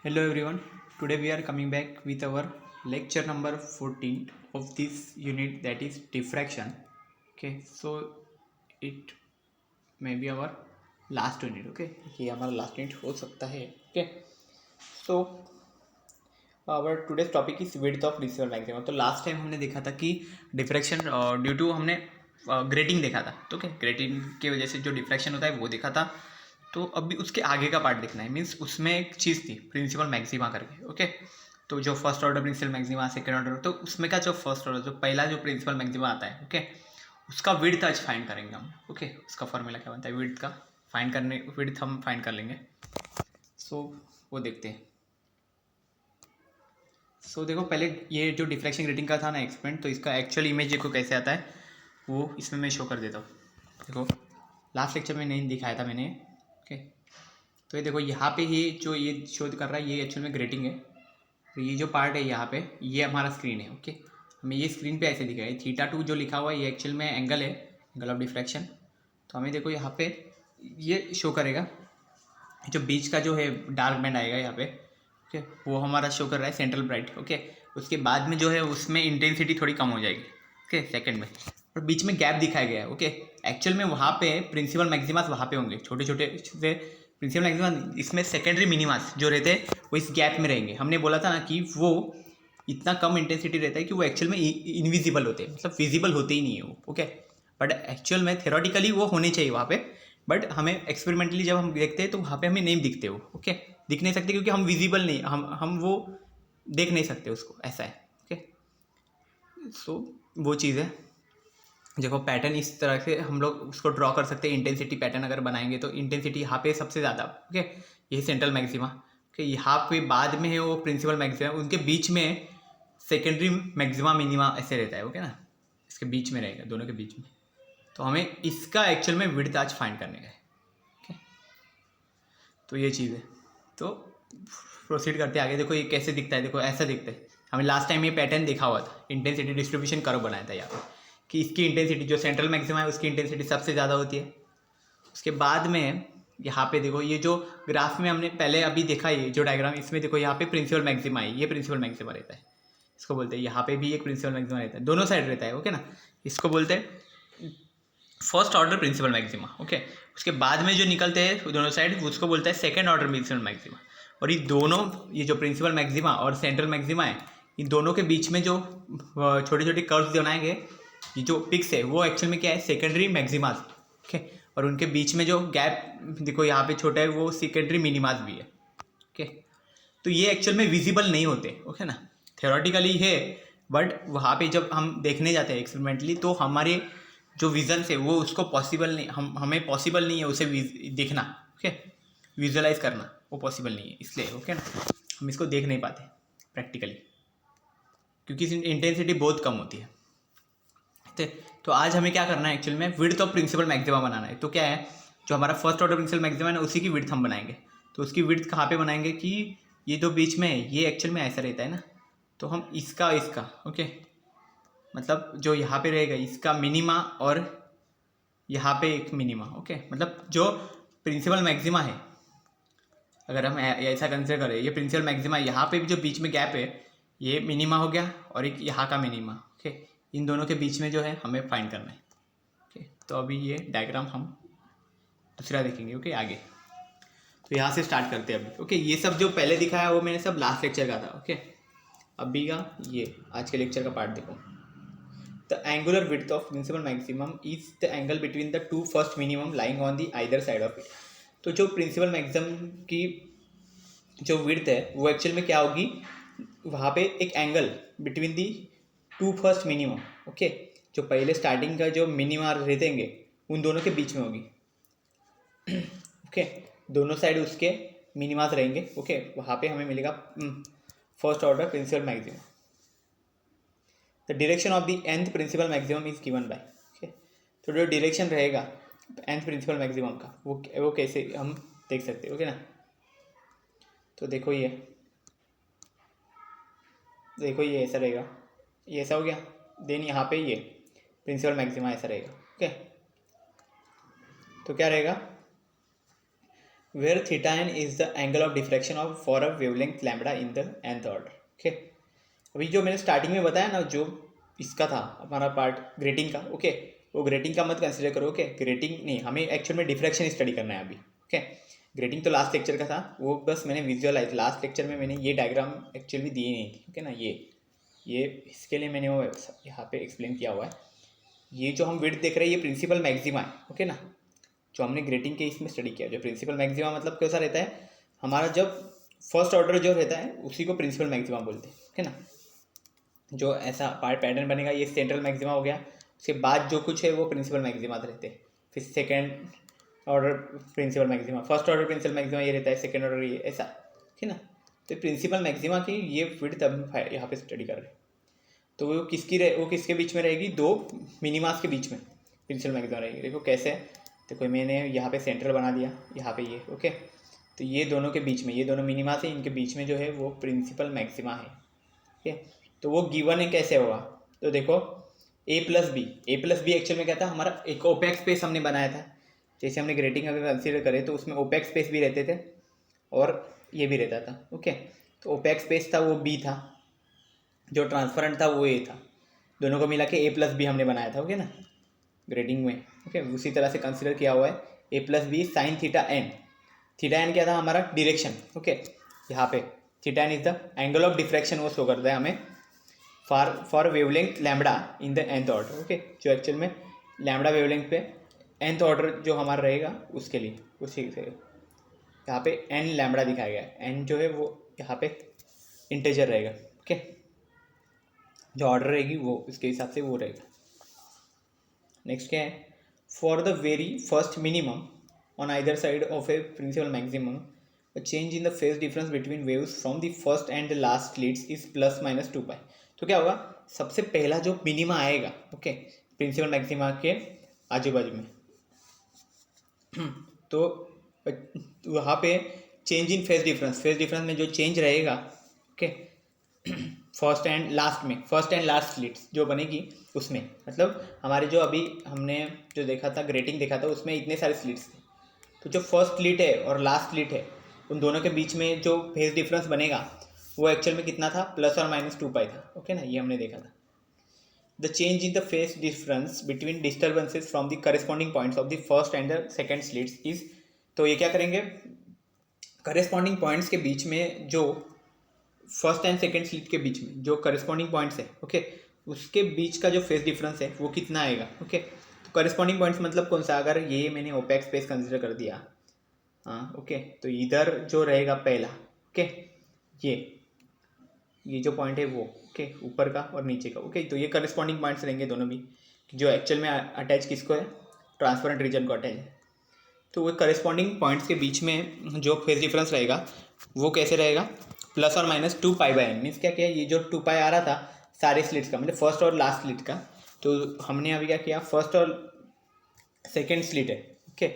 Hello everyone. Today we are coming back with our lecture number 14 of this unit, that is diffraction. Okay, so it may be our last unit. Okay, ये हमारा last unit हो सकता है. Okay, so our today's topic is width of receiver maximum. तो last time हमने देखा था कि डिफ्रैक्शन ड्यू टू हमने ग्रेटिंग देखा था. तो क्या ग्रेटिंग की वजह से जो डिफ्रैक्शन होता है वो देखा था. तो अभी उसके आगे का पार्ट देखना है. मीन्स उसमें एक चीज़ थी प्रिंसिपल मैक्सिमा करके. ओके, तो जो first order principal maxima, second order, तो उसमें का जो फर्स्ट ऑर्डर जो पहला जो प्रिंसिपल मैक्सिमा आता है, ओके, उसका विड्थ आज फाइंड करेंगे हम. ओके, उसका फॉर्मूला क्या बनता है विड्थ का, विड्थ हम फाइंड कर लेंगे. सो वो देखते हैं. सो देखो, पहले ये जो डिफ्रैक्शन ग्रेटिंग का था ना एक्सपेरिमेंट, तो इसका एक्चुअल इमेज देखो कैसे आता है, वो इसमें मैं शो कर देता हूँ. देखो, लास्ट लेक्चर में नहीं दिखाया था मैंने. ओके, तो ये देखो यहाँ पे ये शो कर रहा है, ये एक्चुअल में ग्रेटिंग है. तो ये जो पार्ट है यहाँ पे, ये हमारा स्क्रीन है. ओके, हमें ये स्क्रीन पे ऐसे दिखा है. θ2 जो लिखा हुआ है ये एक्चुअल में एंगल है, एंगल ऑफ डिफ्रैक्शन. तो हमें देखो यहाँ पे ये शो करेगा, जो बीच का जो है डार्क बैंड आएगा यहाँ पे. ओके, वो हमारा शो कर रहा है सेंट्रल ब्राइट. ओके, उसके बाद में जो है उसमें इंटेंसिटी थोड़ी कम हो जाएगी. ओके, सेकंड में, और बीच में गैप दिखाया गया है. ओके, एक्चुअल में वहाँ पे प्रिंसिपल मैक्सिमास वहाँ पे होंगे, छोटे छोटे से प्रिंसिपल मैक्सिमम. इसमें सेकेंडरी मिनिमास जो रहते हैं वो इस गैप में रहेंगे. हमने बोला था ना कि वो इतना कम इंटेंसिटी रहता है कि वो एक्चुअल में इनविजिबल होते हैं, मतलब विजिबल होते ही नहीं है वो. ओके, बट एक्चुअल में थेरोटिकली वो होने चाहिए वहाँ पे. बट हमें एक्सपेरिमेंटली जब हम देखते हैं तो वहाँ पे हमें नहीं दिखते वो. ओके, दिख नहीं सकते क्योंकि हम विजिबल नहीं, हम वो देख नहीं सकते उसको, ऐसा है. ओके, सो वो चीज़ है. देखो, पैटर्न इस तरह से हम लोग उसको ड्रॉ कर सकते हैं. इंटेंसिटी पैटर्न अगर बनाएंगे तो इंटेंसिटी यहाँ पे सबसे ज़्यादा. ओके, यही सेंट्रल मैक्सिमा. ओके, यहाँ पे बाद में है वो प्रिंसिपल मैक्सिमा, उनके बीच में सेकेंडरी मैक्सिमा मिनिमा ऐसे रहता है. ओके ना, इसके बीच में रहेगा, दोनों के बीच में. तो हमें इसका एक्चुअल में विड्थ आज फाइंड करने का है. ओके, तो ये चीज़ है. तो प्रोसीड करते आगे. देखो ये कैसे दिखता है. देखो ऐसा दिखता है. हमें लास्ट टाइम ये पैटर्न देखा हुआ था, इंटेंसिटी डिस्ट्रीब्यूशन कर्व बनाया था यहाँ पे, कि इसकी इंटेंसिटी जो सेंट्रल मैक्सिमा है उसकी इंटेंसिटी सबसे ज़्यादा होती है. उसके बाद में यहाँ पे देखो, ये जो ग्राफ में हमने पहले अभी देखा, ये जो डायग्राम, इसमें देखो यहाँ पे प्रिंसिपल मैक्सिमा है, ये प्रिंसिपल मैक्सिमा रहता है, इसको बोलते हैं. यहाँ पे भी एक प्रिंसिपल मैक्सिमा रहता है, दोनों साइड रहता है. ओके ना, इसको बोलते हैं first order principal maxima. Okay, उसके बाद में जो निकलते हैं दोनों साइड उसको बोलता है सेकेंड ऑर्डर प्रिंसिपल मैक्सिमा. और ये दोनों, ये जो प्रिंसिपल मैक्सिमा और सेंट्रल मैक्सिमा है, इन दोनों के बीच में जो छोटे छोटे कर्व्स बनाएंगे, ये जो पिक्स है वो एक्चुअल में क्या है, सेकेंडरी मैक्सिमास. ओके, और उनके बीच में जो गैप देखो यहाँ पे छोटा है, वो सेकेंडरी मिनिमास भी है. ओके, तो ये एक्चुअल में विजिबल नहीं होते. ओके ना, थ्योरेटिकली है, बट वहाँ पे जब हम देखने जाते हैं एक्सपेरिमेंटली, तो हमारे जो विजन से वो उसको पॉसिबल नहीं, हमें पॉसिबल नहीं है उसे देखना. ओके, विजुअलाइज करना वो पॉसिबल नहीं है, इसलिए. ओके ना, हम इसको देख नहीं पाते प्रैक्टिकली, क्योंकि इंटेंसिटी बहुत कम होती है. तो आज हमें क्या करना है, एक्चुअल में विड्थ ऑफ प्रिंसिपल मैक्सिमा बनाना है. तो क्या है, जो हमारा फर्स्ट ऑर्डर प्रिंसिपल मैक्सिमा है ना, उसी की विड्थ हम बनाएंगे. तो उसकी विड्थ कहाँ पे बनाएंगे कि ये जो बीच में है ये एक्चुअल में ऐसा रहता है ना, तो हम इसका ओके, मतलब जो यहाँ पे रहेगा इसका मिनिमा और यहाँ पे एक मिनिमा. ओके, मतलब जो प्रिंसिपल मैक्सिमा है, अगर हम ऐसा कंसिडर करें, ये प्रिंसिपल मैक्सिमा, यहाँ पे भी जो बीच में गैप है ये मिनिमा हो गया, और एक यहाँ का मिनिमा. ओके, इन दोनों के बीच में जो है हमें फाइंड करना है. ओके, तो अभी ये डायग्राम हम दूसरा देखेंगे. ओके, आगे. तो यहाँ से स्टार्ट करते हैं अभी. ओके, ये सब जो पहले दिखाया वो मैंने सब लास्ट लेक्चर का था. ओके, अभी का ये आज के लेक्चर का पार्ट देखो. The angular width of principal maximum is the angle between the two first minimum lying on the either side of it. तो जो प्रिंसिपल मैक्सिमम की जो विड्थ है वो एक्चुअल में क्या होगी, वहाँ पे एक angle between the two first minimum. Okay, जो पहले स्टार्टिंग का जो मिनिमा रहतेंगे उन दोनों के बीच में होगी. ओके, दोनों साइड उसके मिनिमास रहेंगे. ओके, वहाँ पे हमें मिलेगा first order principal maximum. The direction of the nth principal maximum is given by. Okay, तो जो डायरेक्शन रहेगा nth प्रिंसिपल मैक्सिमम का, वो कैसे हम देख सकते हैं. ओके ना, तो देखो ये ऐसा रहेगा, ये ऐसा हो गया. देन यहाँ पे ये प्रिंसिपल मैक्सिमा ऐसा रहेगा. ओके, तो क्या रहेगा, where theta n is the angle of diffraction of for a wavelength lambda in the nth order. Okay, अभी जो मैंने स्टार्टिंग में बताया ना, जो इसका था हमारा पार्ट ग्रेटिंग का, ओके, वो ग्रेटिंग का मत कंसिडर करो. ओके, ग्रेटिंग नहीं, हमें एक्चुअल में डिफ्रैक्शन स्टडी करना है अभी. ओके, ग्रेटिंग तो लास्ट लेक्चर का था, वो बस मैंने विजुअलाइज, लास्ट लेक्चर में मैंने ये डायग्राम एक्चुअल में दी नहीं थी. ओके ना, ये इसके लिए मैंने वो यहाँ पे एक्सप्लेन किया हुआ है. ये जो हम विड्थ देख रहे हैं ये प्रिंसिपल मैक्सिमा है. ओके ना, जो हमने ग्रेटिंग के इसमें स्टडी किया, जो प्रिंसिपल मैक्सिमा मतलब कैसा रहता है हमारा, जब फर्स्ट ऑर्डर जो रहता है उसी को प्रिंसिपल मैक्सिमा बोलते हैं. ओके ना, जो ऐसा पार्ट पैटर्न बनेगा ये सेंट्रल मैक्सिमा हो गया, उसके बाद जो कुछ है वो प्रिंसिपल मैक्सिमा रहते हैं. फिर second order principal maxima, first order principal maxima ये रहता है, सेकेंड ऑर्डर ये ऐसा. ठीक है ना, तो प्रिंसिपल मैक्सिमा की ये विड्थ अब यहाँ पे स्टडी कर रहे हैं. तो वो किसके बीच में रहेगी, दो मिनिमास के बीच में प्रिंसिपल मैक्सिमा रहेगी. देखो कैसे, देखो मैंने यहाँ पे सेंटर बना दिया, यहाँ पे ये. ओके, तो ये दोनों के बीच में, ये दोनों मिनिमास है, इनके बीच में जो है वो प्रिंसिपल मैक्सिमा है. ठीक है, तो वो गिवन है कैसे होगा, तो देखो ए प्लस बी एक्चुअल में क्या था हमारा, एक ओपेक स्पेस हमने बनाया था. जैसे हमने ग्रेटिंग अगर कंसीडर करें तो उसमें ओपेक स्पेस भी रहते थे और ये भी रहता था. ओके, तो ओपेक स्पेस था वो बी था, जो ट्रांसपेरेंट था वो ए था, दोनों को मिला के ए प्लस बी हमने बनाया था. ओके ना, ग्रेडिंग में. ओके, उसी तरह से कंसीडर किया हुआ है a plus b sine theta n. Theta n क्या था हमारा, डायरेक्शन. ओके, यहाँ पे theta n is the angle of diffraction, वो शो करता है हमें for wavelength lambda in the nth order. Okay, जो एक्चुअल में लैम्बडा वेवलेंथ पे nth ऑर्डर जो हमारा रहेगा उसके लिए, उसी से यहाँ पे n लैम्बडा दिखाया गया है. n जो है वो यहाँ पे इंटेजर रहेगा. ओके, जो ऑर्डर रहेगी वो उसके हिसाब से वो रहेगा. नेक्स्ट क्या है, for the very first minimum on either side of a principal maximum a change in the phase difference between waves from the first and the last slits is plus minus 2 pi. तो क्या होगा, सबसे पहला जो minima आएगा, okay, principal maxima के आजू बाजू में, तो वहाँ पे चेंज इन फेज डिफरेंस में जो चेंज रहेगा, okay, first and last slits जो बनेगी उसमें, मतलब हमारे जो अभी हमने जो देखा था ग्रेटिंग देखा था उसमें इतने सारे स्लिट्स थे, तो जो फर्स्ट स्लिट है और लास्ट स्लिट है उन दोनों के बीच में जो फेज डिफरेंस बनेगा वो एक्चुअल में कितना था, प्लस और माइनस 2 पाई था. ओके ना, ये हमने देखा था. The change in the phase difference between disturbances from the corresponding points of the first and the second slits is, तो ये क्या करेंगे, करेस्पॉन्डिंग पॉइंट्स के बीच में जो फर्स्ट एंड सेकेंड स्लिट के बीच में जो करेस्पॉन्डिंग पॉइंट्स है, ओके, उसके बीच का जो फेज डिफरेंस है वो कितना आएगा. ओके, तो करेस्पॉन्डिंग पॉइंट्स मतलब कौन सा, अगर ये मैंने ओपेक स्पेस कंसिडर कर दिया, हाँ, ओके, तो इधर जो रहेगा पहला, ओके, ये जो पॉइंट है वो, ओके, ऊपर का और नीचे का. ओके, तो ये करस्पॉन्डिंग पॉइंट्स रहेंगे दोनों भी, जो एक्चुअल में अटैच किसको है, ट्रांसपेरेंट रीजन को अटैच है. तो वो करस्पॉन्डिंग पॉइंट्स के बीच में जो फेज डिफरेंस रहेगा वो कैसे रहेगा, प्लस और minus 2 pi by n. Means क्या किया, ये जो 2 पाई आ रहा था सारे स्लिट्स का, मतलब फर्स्ट और लास्ट स्लिट का, तो हमने अभी क्या किया, फर्स्ट और सेकेंड स्लिट है, ओके,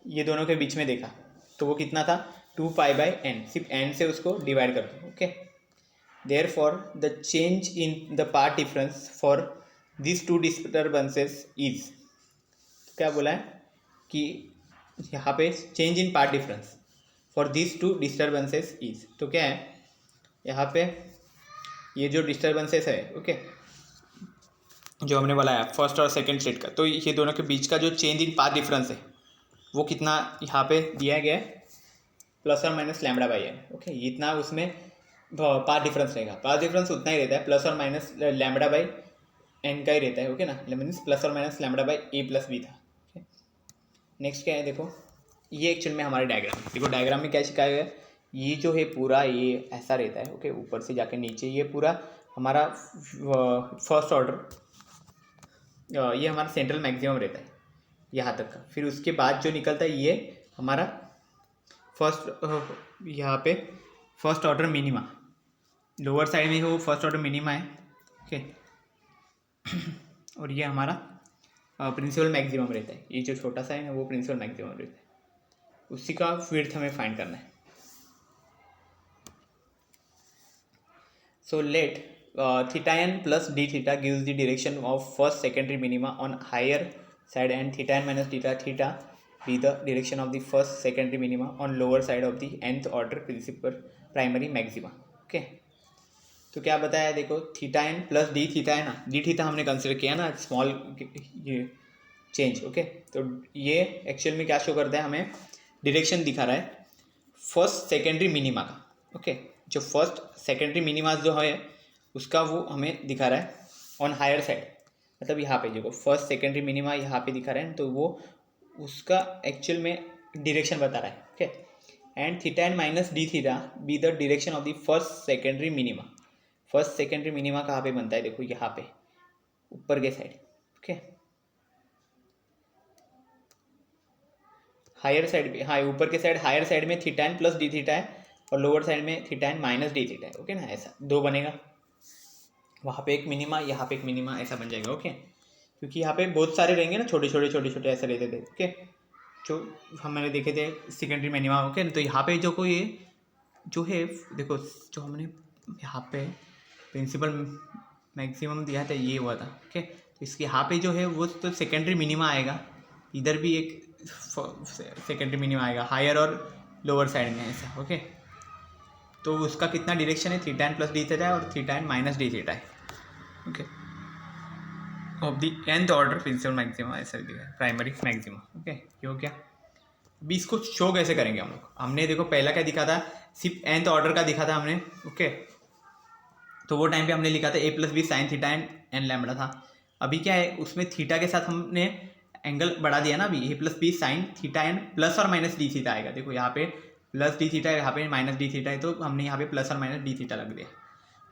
ये दोनों के बीच में देखा, तो वो कितना था, 2 पाई बाई एन, सिर्फ एन से उसको डिवाइड कर दो. Okay, therefore the change in the path difference for this two disturbances is, क्या बोला है कि यहाँ पे change in path difference for this two disturbances is, तो क्या है यहाँ पे ये जो डिस्टर्बेंसेस है, ओके, जो हमने बोला है फर्स्ट और सेकेंड स्लिट का, तो ये दोनों के बीच का जो चेंज इन पाथ डिफरेंस है वो कितना यहाँ पे दिया गया है, प्लस और minus lambda by n. Okay, इतना उसमें पाथ डिफरेंस रहेगा, पाथ डिफरेंस उतना ही रहता है, प्लस और माइनस लैम्बडा बाई एन का ही रहता है. ओके ना, मीन्स प्लस और minus lambda by a plus b था. नेक्स्ट क्या है, देखो ये एक्चुअल में हमारे डायग्राम, देखो डायग्राम में क्या सिखाया गया है, ये जो है पूरा ये ऐसा रहता है. ओके, ऊपर से जाके नीचे ये पूरा हमारा फर्स्ट ऑर्डर, ये हमारा सेंट्रल मैक्सिमम रहता है यहाँ तक का. फिर उसके बाद जो निकलता है ये हमारा फर्स्ट, यहाँ पे first order minima, lower side में वो फर्स्ट ऑर्डर मिनिमा है. ओके, और ये हमारा प्रिंसिपल मैक्सिमम रहता है, ये जो छोटा सा है ना वो प्रिंसिपल मैक्सिमम रहता है, उसी का विड्थ हमें फाइंड करना है. So let theta n plus d theta gives the direction of first secondary minima on higher side and theta n minus theta be the direction of the first secondary minima on lower side of the nth order principal primary maxima. Okay, तो क्या बताया देखो, theta n plus d theta है ना, D theta हमने consider किया ना small ये चेंज। ओके, तो ये एक्चुअल में क्या शो करता है, हमें डायरेक्शन दिखा रहा है फर्स्ट सेकेंडरी मिनिमा का। ओके, जो फर्स्ट सेकेंडरी मिनिमा जो है उसका वो हमें दिखा रहा है ऑन हायर साइड, मतलब यहाँ पे देखो फर्स्ट सेकेंडरी मिनिमा यहाँ पे दिखा रहा है, तो वो उसका एक्चुअल में डायरेक्शन बता रहा है। Okay, and theta n minus d theta be the direction of the first secondary minima. First secondary minima कहाँ पे बनता है, देखो यहाँ पे ऊपर के साइड। ओके, हायर साइड पे, हाँ ऊपर के साइड हायर साइड में theta n plus d theta है और लोअर साइड में theta n minus d theta है। ओके ना, ऐसा दो बनेगा, वहाँ पे एक मिनिमा यहाँ पे एक मिनिमा, ऐसा बन जाएगा। ओके, क्योंकि यहाँ पे बहुत सारे रहेंगे ना, छोटे छोटे छोटे छोटे ऐसे रहते थे। ओके, जो हम मैंने देखे थे सेकेंडरी मिनिमा। ओके, तो यहाँ पे जो कोई जो है देखो, जो हमने यहाँ पे प्रिंसिपल मैक्सिमम दिया था ये हुआ था। ओके, तो इसके यहाँ पे जो है वो तो सेकेंडरी मिनिमा आएगा, इधर भी एक सेकेंडरी मिनिमा आएगा हायर और लोअर साइड में ऐसा। ओके, तो उसका कितना डायरेक्शन है, theta n plus d theta है और theta n minus d theta है। Okay, of the nth order principal maxima ऐसा दिया है, प्राइमरी मैक्सिमा। ओके, ये हो गया। अभी इसको शो कैसे करेंगे हम लोग, हमने देखो पहला क्या दिखा था, सिर्फ nth ऑर्डर का दिखा था हमने। ओके, तो वो टाइम पे हमने लिखा था a plus b sine theta and n lambda था। अभी क्या है, उसमें थीटा के साथ हमने एंगल बढ़ा दिया ना, अभी a plus b sine theta n plus और माइनस डी थीटा आएगा। देखो यहाँ पे प्लस डी थीटा है, यहाँ पे माइनस डी थीटा है, तो हमने यहाँ पे प्लस और माइनस डी थीटा लग दिया।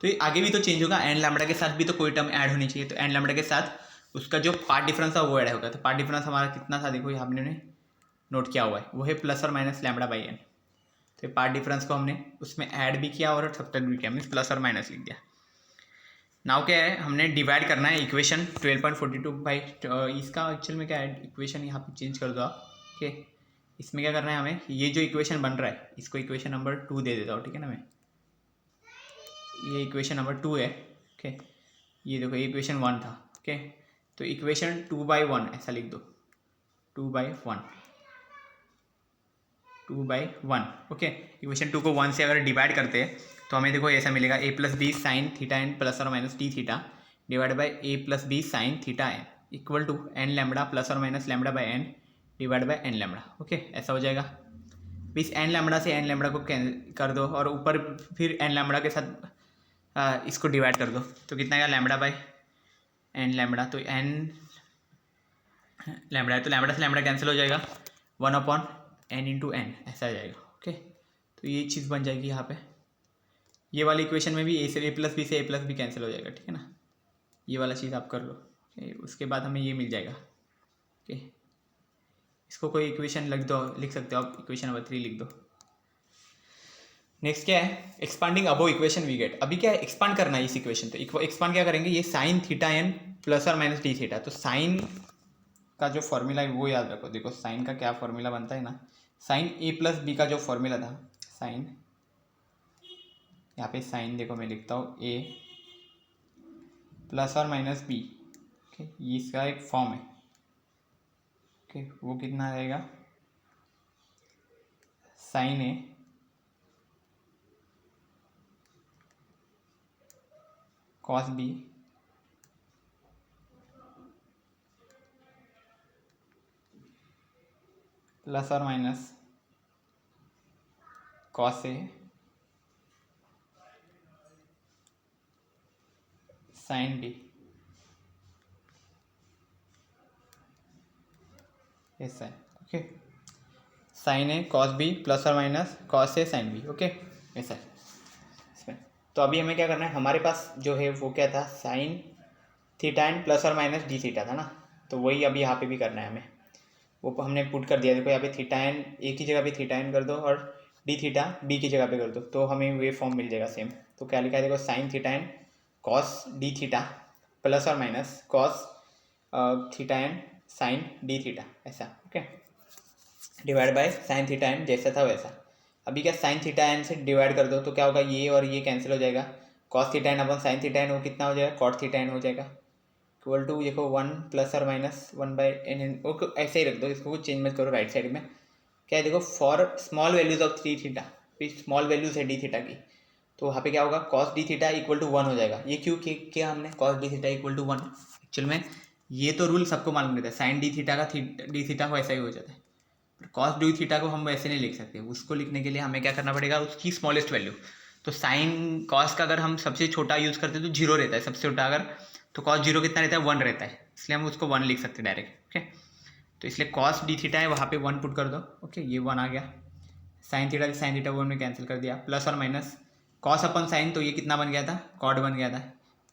तो ये आगे भी तो चेंज होगा, एन लैम्बडा के साथ भी तो कोई टर्म ऐड होनी चाहिए, तो एन लैम्बडा के साथ उसका जो पार्ट डिफरेंस था वो ऐड होगा। तो पार्ट डिफरेंस हमारा कितना था, देखो यहाँ हमने नोट किया हुआ है, वो है प्लस और माइनस लैम्बडा बाई एन। तो पार्ट डिफरेंस को हमने उसमें ऐड भी किया और सब्ट्रैक्ट भी किया, मीन्स प्लस और माइनस लिख दिया। नाउ क्या है, हमने डिवाइड करना है इक्वेशन 12.42 बाई, इसका एक्चुअल में क्या है, इक्वेशन यहाँ पे चेंज कर दो आप। ओके, इसमें क्या करना है हमें, ये जो इक्वेशन बन रहा है इसको इक्वेशन नंबर 2 दे देता हूँ। ठीक है ना, मैं ये इक्वेशन नंबर 2 है। ओके, ये देखो ये इक्वेशन 1 था। ओके, तो इक्वेशन 2/1 ऐसा लिख दो, 2/1 2/1। ओके, इक्वेशन 2 को 1 से अगर डिवाइड करते हैं तो हमें देखो ऐसा मिलेगा, a plus b sine theta n plus और minus d theta divide by a plus b sine theta n equal to n lambda plus और minus lambda by n divide by n lambda. Okay, ऐसा हो जाएगा। इस n lambda से n lambda को कर दो और ऊपर फिर एन लैम्बडा के साथ इसको डिवाइड कर दो, तो कितना आएगा, लैम्बडा बाई एन लैम्बडा। तो एन लैम्बडा है तो लैम्बडा से लैम्बडा कैंसिल हो जाएगा, 1/n इंटू एन ऐसा आ जाएगा। ओके, तो ये चीज़ बन जाएगी यहाँ पे। ये वाली इक्वेशन में भी ए से a प्लस बी से a प्लस बी कैंसिल हो जाएगा। ठीक है ना, ये वाला चीज़ आप कर लो। उसके बाद हमें ये मिल जाएगा। ओके, इसको कोई इक्वेशन लिख सकते हो आप, इक्वेशन नंबर 3 लिख दो। नेक्स्ट क्या है, expanding above equation we get. अभी क्या है, एक्सपांड करना है इस इक्वेशन, तो एक्सपांड क्या करेंगे, ये साइन थीटा एन प्लस और माइनस डी थीटा। तो साइन का जो फॉर्मूला है वो याद रखो। देखो साइन का क्या फॉर्मूला बनता है ना, साइन ए प्लस बी का जो फॉर्मूला था, साइन यहाँ पे साइन देखो मैं लिखता हूँ ए प्लस और माइनस बी। ओके, ये इसका एक फॉर्म है। ओके, वो कितना रहेगा, साइन ए कॉस बी प्लस और minus cos A sine B, ऐसा है। ओके, साइन ए कॉस बी प्लस और minus cos A sine B. Okay, ऐसा है इसमें। तो अभी हमें क्या करना है, हमारे पास जो है वो क्या था, साइन थीटा एन प्लस और माइनस डी थीटा था ना, तो वही अभी यहाँ पे भी करना है हमें, वो हमने पुट कर दिया। देखो यहाँ पे थीटा एन ए की जगह पे थीटा एन कर दो और डी थीटा बी की जगह पे कर दो, तो हमें वे फॉर्म मिल जाएगा सेम। तो क्या लिखा है, देखो sine theta n cos d theta plus और minus cos theta n sine d theta ऐसा। Okay, divide by sine theta n जैसा था वैसा। अभी क्या, साइन थीटा एन से डिवाइड कर दो तो क्या होगा, ये और ये कैंसिल हो जाएगा, कॉस थीटा एन अपन साइन थीटा एन वो कितना हो जाएगा, कॉट थीटा एन हो जाएगा। इक्वल टू देखो 1 प्लस और माइनस 1/n, ओके ऐसे ही रख दो, इसको कुछ चेंज मत करो राइट साइड में। क्या है देखो, for small values of 3 theta, फिर स्मॉल वैल्यूज है डी थीटा की, तो वहाँ पे क्या होगा, cos d theta equal to 1 हो जाएगा। ये क्यों किया हमने, cos d theta equal to 1, actual में ये तो रूल सबको मालूम रहता है, साइन डी थीटा का डी थीटा वैसा ही हो जाता है, पर कॉस डी थीटा को हम वैसे नहीं लिख सकते। उसको लिखने के लिए हमें क्या करना पड़ेगा, उसकी स्मॉलेस्ट वैल्यू। तो साइन कॉस का अगर हम सबसे छोटा यूज़ करते हैं तो 0 रहता है सबसे छोटा, अगर तो कॉस 0 कितना रहता है, 1 रहता है, इसलिए हम उसको 1 लिख सकते हैं डायरेक्ट। ओके, तो इसलिए कॉस डी थीटा है, वहाँ पे 1 पुट कर दो। ओके, ये 1 आ गया। साइन थीटा 1 में कैंसिल कर दिया, प्लस और माइनस कॉस अपन साइन, तो ये कितना बन गया था, कॉड बन गया था।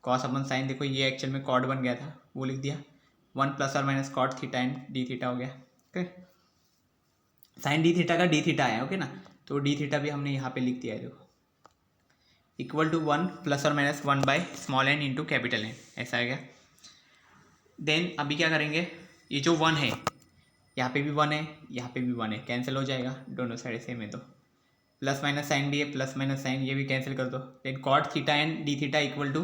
कॉस अपन साइन देखो ये एक्चुअल में कॉड बन गया था, वो लिख दिया। 1 प्लस और minus cot theta and d theta हो गया। ओके, साइन डी थीटा का डी थीटा है, ओके ना, तो डी थीटा भी हमने यहाँ पे लिख दिया है देखो, इक्वल टू 1 प्लस और minus 1 by small n into capital n, ऐसा आ गया। देन अभी क्या करेंगे, ये जो 1 है यहाँ पे भी 1 है, यहाँ पे भी 1 है, कैंसिल हो जाएगा, दोनों साइड सेम है, तो प्लस माइनस साइन भी है, प्लस माइनस साइन ये भी कैंसिल कर दो। Then cot theta and d theta equal to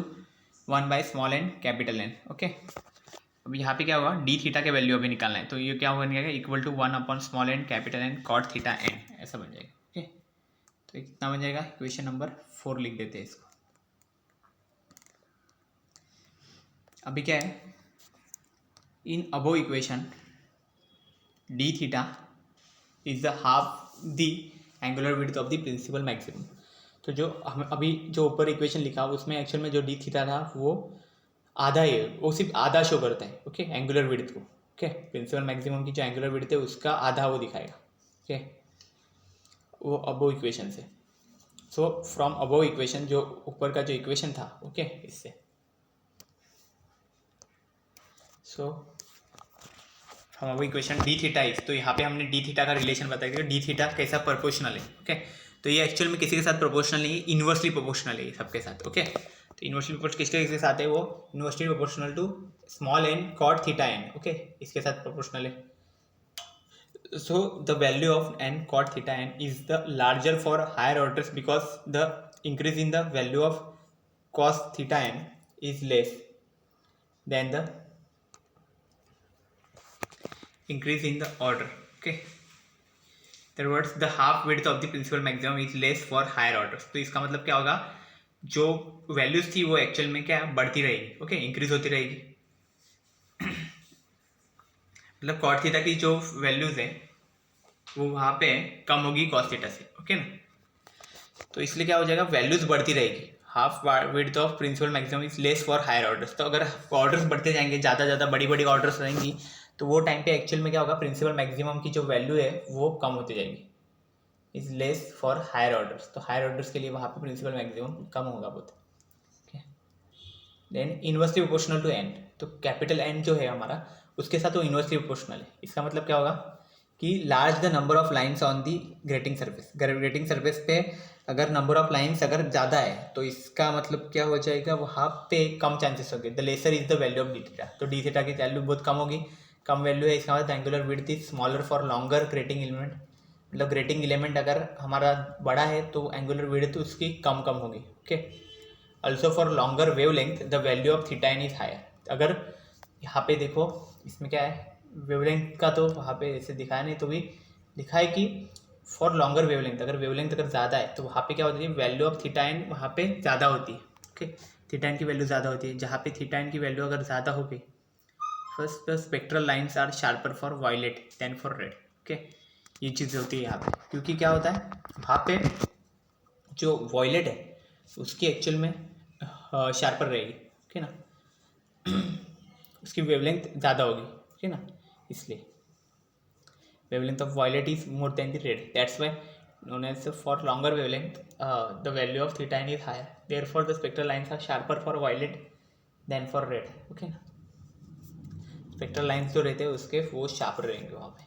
1 by small n capital n. Okay, अब यहाँ पे क्या होगा, डी थीटा के वैल्यू अभी निकालना है, तो ये क्या बन जाएगा, equal to 1 upon small n capital n cot theta n, ऐसा बन जाएगा। ओके, तो कितना बन जाएगा, इक्वेशन नंबर 4 लिख देते हैं इसको। अभी क्या है, in above equation d theta is the half the angular width of the principal maximum. तो जो हम अभी जो ऊपर इक्वेशन लिखा उसमें एक्चुअल में जो डी थीटा था वो आधा है, वो सिर्फ आधा शो करता है। ओके, एंगुलर विड्थ को, ओके, प्रिंसिपल मैक्सिमम की जो एंगुलर विड्थ है उसका आधा वो दिखाएगा। ओके, वो अबो इक्वेशन से, सो फ्रॉम अबो इक्वेशन जो ऊपर का जो इक्वेशन था, ओके, इससे so from above equation d theta is, तो यहाँ पे हमने डी थीटा का रिलेशन बताया कि डी थीटा कैसा प्रोपोर्शनल है। ओके, तो ये एक्चुअल में किसी के साथ प्रोपोर्शनल नहीं है, इन्वर्सली प्रोपोर्शनल है सबके साथ। ओके, तो इन्वर्सली प्रोपोर्शनल किसके साथ है, वो inversely proportional to small n cot theta n. Okay, इसके साथ प्रोपोर्शनल है। So the value of n cot theta n is the larger for higher orders because the increase in the value of cos theta n is less than the increase in the order. Okay, that words the half width of the principal maximum is less for higher orders. तो इसका मतलब क्या होगा, जो values थी वो actual में क्या बढ़ती रहेगी। ओके, इंक्रीज होती रहेगी। मतलब कॉट थीटा की जो वैल्यूज है वो वहाँ पे कम होगी कॉस थीटा से। ओके ना, तो इसलिए क्या हो जाएगा, वैल्यूज बढ़ती रहेगी। Half width of principal maximum is less for higher orders. तो अगर ऑर्डर्स बढ़ते जाएंगे, ज़्यादा बड़ी बड़ी ऑर्डर्स रहेंगी, तो वो टाइम पे एक्चुअल में क्या होगा, प्रिंसिपल मैक्सिमम की जो वैल्यू है वो कम होती जाएगी, is less for higher orders. तो हायर ऑर्डर्स के लिए वहाँ पे प्रिंसिपल मैक्सिमम कम होगा बहुत। Okay, then inversely proportional to n, तो कैपिटल एन जो है हमारा उसके साथ वो इन्वर्सली प्रोपोर्शनल है। इसका मतलब क्या होगा कि large the number of lines on the grating surface, grating surface पे अगर नंबर ऑफ लाइन्स अगर ज़्यादा है तो इसका मतलब क्या हो जाएगा, वहाँ पे कम चांसेस होंगे, the lesser is the value of d theta. तो डी थीटा की वैल्यू बहुत कम होगी, कम वैल्यू है, इसका मतलब angular width is smaller for longer grating element. मतलब ग्रेटिंग एलिमेंट अगर हमारा बड़ा है तो एंगुलर विड्थ उसकी कम होगी। Okay, also for longer wave length the value of theta n is higher. अगर यहाँ पे देखो इसमें क्या है, वेवलेंथ का तो वहाँ पे ऐसे दिखाया नहीं, तो भी लिखा है कि फॉर लॉन्गर वेवलेंथ, अगर वेवलेंथ अगर ज़्यादा है तो वहाँ पे क्या होती है, वैल्यू ऑफ थीटा एन वहाँ पे ज़्यादा होती है। ओके, थीटा एन की वैल्यू ज़्यादा होती है, जहाँ पे थीटा एन की वैल्यू अगर ज़्यादा होगी, first the spectral lines are sharper for violet than for red. Okay, ये चीज़ होती है यहाँ पे, क्योंकि क्या होता है वहाँ पे जो वॉयलेट है उसकी एक्चुअल में शार्पर रहेगी। ओके ना, उसकी वेवलेंथ ज़्यादा होगी। ओके ना, इसलिए wavelength of violet is more than the red, that's why known as for longer wavelength the value of theta n is higher, therefore the spectral lines are sharper for violet than for red. okay ना, spectral lines जो रहते हैं उसके वो sharper रहेंगे वहाँ पे।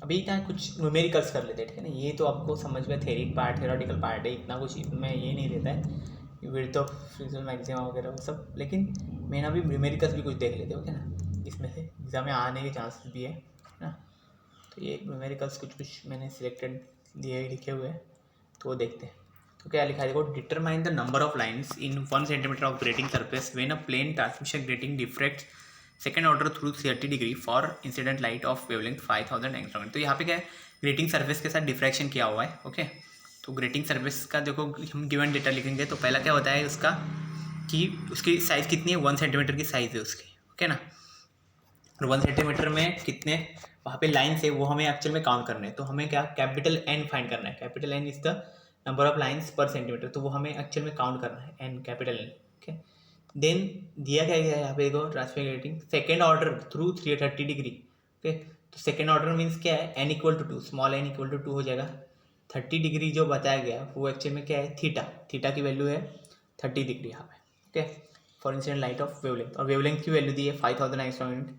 अभी यहाँ कुछ न्यूमेरिकल्स कर लेते हैं, ठीक है ना, ये तो आपको समझ में थेरोटिकल पार्ट है, इतना कुछ इसमें ये नहीं रहता है विड्थ ऑफ प्रिंसिपल मैक्सिमम वगैरह वो सब, लेकिन मैंने अभी न्यूमेरिकल्स भी कुछ देख लेते हैं। ओके ना, इसमें से एग्जाम में आने के चांसेस भी है ना, तो ये न्यूमेरिकल्स कुछ मैंने सिलेक्टेड दिए लिखे हुए हैं, तो वो देखते हैं। तो क्या लिखा है देखो, determine the number of lines in 1 centimetre of grating surface when a plane transmission grating diffracts second order through 30 degree for incident light of wavelength 5000 angstrom. तो यहाँ पे क्या है, ग्रेटिंग सरफेस के साथ डिफ्रैक्शन किया हुआ है। ओके, तो ग्रेटिंग सरफेस का देखो हम गिवन डेटा लिखेंगे तो पहला क्या होता है उसका कि उसकी साइज़ कितनी है, 1 सेंटीमीटर की साइज़ है उसकी। ओके ना, और 1 सेंटीमीटर में कितने वहाँ पे लाइन्स है वो हमें एक्चुअल में काउंट करना है। तो हमें क्या कैपिटल एन फाइंड करना है। Capital n is the number of lines per centimetre, तो वो हमें एक्चुअल में काउंट करना है, n capital n. Okay, then दिया क्या गया है यहाँ पे देखो, transfer grating second order through 330 degree. Okay, तो सेकेंड ऑर्डर मीन्स क्या है, n equal to 2, small n equal to 2 हो जाएगा। 30 डिग्री जो बताया गया वो एक्चुअल में क्या है, थीटा। थीटा की वैल्यू है 30 डिग्री यहाँ पे। Okay, for incident light of wavelength, और वेवलेंथ की वैल्यू दी है 5000 एंगस्ट्रॉम यूनिट।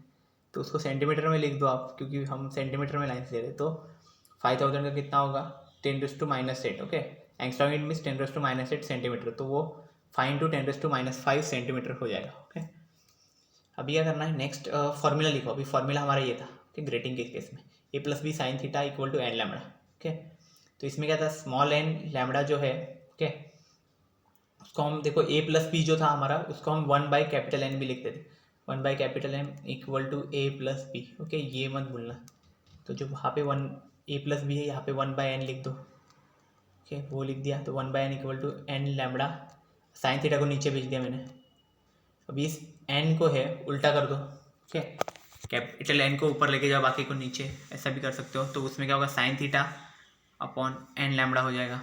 तो उसको सेंटीमीटर में लिख दो आप, क्योंकि हम सेंटीमीटर में लाइन्स ले रहे हैं। तो 5000 का कितना होगा, 10⁻⁸। Okay, angstrom unit means 10⁻⁸ centimetre, तो वो 5 × 10⁻⁵ सेंटीमीटर हो जाएगा। ओके, अभी क्या करना है, नेक्स्ट फॉर्मूला लिखो। अभी फॉर्मूला हमारा ये था कि ग्रेटिंग के केस में a+b sin theta equal to n lambda. Okay, तो इसमें क्या था, स्मॉल एन लैम्बडा जो है, ओके, उसको हम देखो a+b जो था हमारा उसको हम 1/कैपिटल N भी लिखते थे। 1/कैपिटल M equal to a+b। Okay, ये मत भूलना। तो जो वहाँ पे a+b है, यहाँ पे 1/n लिख दो। ओके, वो लिख दिया। तो 1/n equal to n lambda, sine theta को नीचे भेज दिया मैंने। अभी इस n को है उल्टा कर दो। ओके, कैपिटल N को ऊपर लेके जाओ, बाकी को नीचे, ऐसा भी कर सकते हो। तो उसमें क्या होगा, sine theta upon n lambda हो जाएगा।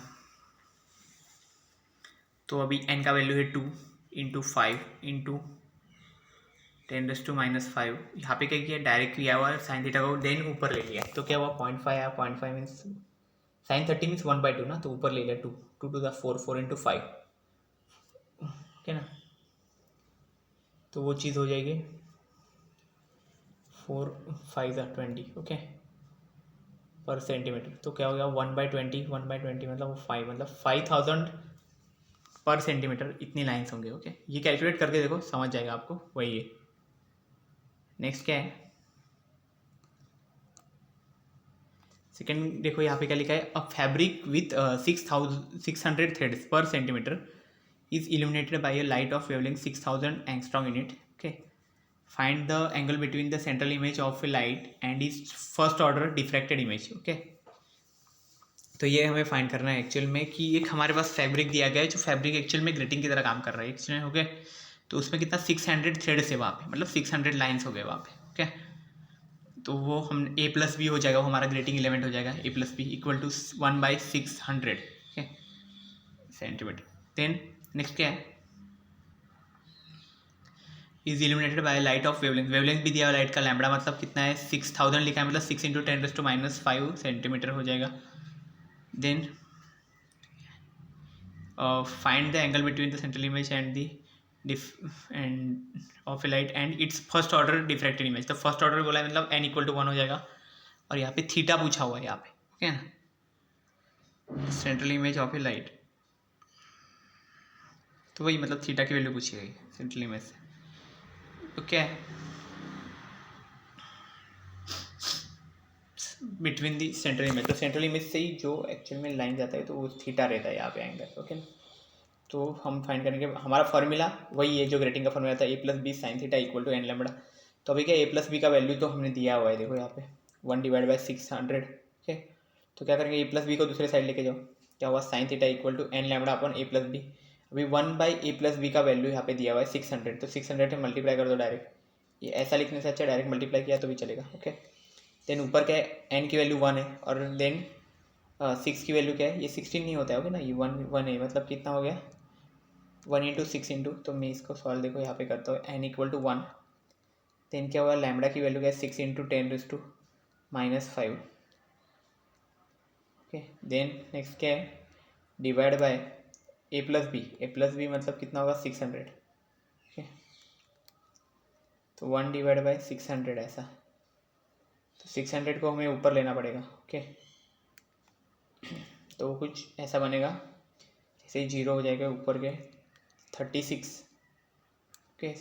तो अभी n का वैल्यू है 2 × 5 × 10⁻⁵। यहाँ पे क्या किया, डायरेक्ट किया हुआ साइन थीटा को, देन ऊपर ले लिया। तो क्या हुआ, 0.5 आया। 0.5 मीन्स साइन 30 मीन्स 1/2 ना, तो ऊपर ले लिया 2 टू द 4, 4 × 5। ओके ना, तो वो चीज़ हो जाएगी 4 5 20। ओके, पर सेंटीमीटर। तो क्या हो गया, 1/20। 1/20 मतलब 5, मतलब 5000 पर सेंटीमीटर इतनी लाइन्स होंगे। ओके, ये कैलकुलेट करके देखो, समझ जाएगा आपको, वही है। नेक्स्ट क्या है, सेकेंड देखो यहाँ पे क्या लिखा है, a fabric with 600 threads per centimetre is illuminated by a light of wavelength 6000 angstrom unit. Okay, find the angle between the central image of a light and is first order diffracted image. Okay, तो ये हमें find करना है actual में कि एक हमारे पास fabric दिया गया है, जो फैब्रिक एक्चुअल में ग्रेटिंग की तरह काम कर रहा है एक्चुअली। ओके, तो उसमें कितना 600 थ्रेड्स है वहाँ पे, मतलब 600 लाइन्स हो गए वहाँ पे। ओके, तो वो हम a+b हो जाएगा, वो हमारा ग्रेटिंग एलिमेंट हो जाएगा। a+b equal to 1/600 centimetre. Then next क्या है, is illuminated by light of wavelength. Wavelength भी दिया हुआ लाइट का, लैम्बडा मतलब कितना है, 6000 लिखा है, मतलब 6 × 10⁻⁵ सेंटीमीटर हो जाएगा। Then find the angle between the central image and the end of a light and its first order diffracted image. तो फर्स्ट ऑर्डर बोला है, मतलब n इक्वल टू 1 हो जाएगा। और यहाँ पे थीटा पूछा हुआ है यहाँ पे। ओके ना, central image of a light, तो वही मतलब थीटा की वैल्यू पूछी गई सेंट्रल इमेज से। तो क्या है, बिटवीन दी सेंट्रल इमेज, तो सेंट्रल इमेज से ही जो एक्चुअल में लाइन जाता है तो वो थीटा रहता है यहाँ पे एंगल। ओके, तो हम फाइंड करेंगे, हमारा फॉर्मूला वही है जो ग्रेटिंग का फॉर्मूला था, a+b sin theta equal to n lambda. तो अभी क्या, a+b का वैल्यू तो हमने दिया हुआ है, देखो यहाँ पे 1/600। ओके, तो क्या करेंगे, a+b को दूसरे साइड लेके जाओ। क्या हुआ, sine theta equal to n lambda upon a+b। अभी 1/a+b का वैल्यू यहाँ पे दिया हुआ है 600, तो 600 से मल्टीप्लाई कर दो डायरेक्ट। ये ऐसा लिखने से अच्छा डायरेक्ट मल्टीप्लाई किया तो भी चलेगा। ओके, देन ऊपर क्या है, एन की वैल्यू 1 है, और देन 6 की वैल्यू क्या है, ये 16 नहीं होता है। ओके ना, ये 1 है, मतलब कितना हो गया, 1 × 6 तो मैं इसको सॉल्व देखो यहाँ पे करता हूँ, n इक्वल टू 1। देन क्या हुआ, लैम्बडा की वैल्यू क्या है, 6 × 10⁻⁵। ओके, देन नेक्स्ट क्या है, डिवाइड बाय a+b। a+b मतलब कितना होगा, 600। ओके, तो 1/600 ऐसा, तो 600 को हमें ऊपर लेना पड़ेगा। ओके, तो कुछ ऐसा बनेगा, जैसे ही 0 हो जाएगा ऊपर के 36। Okay,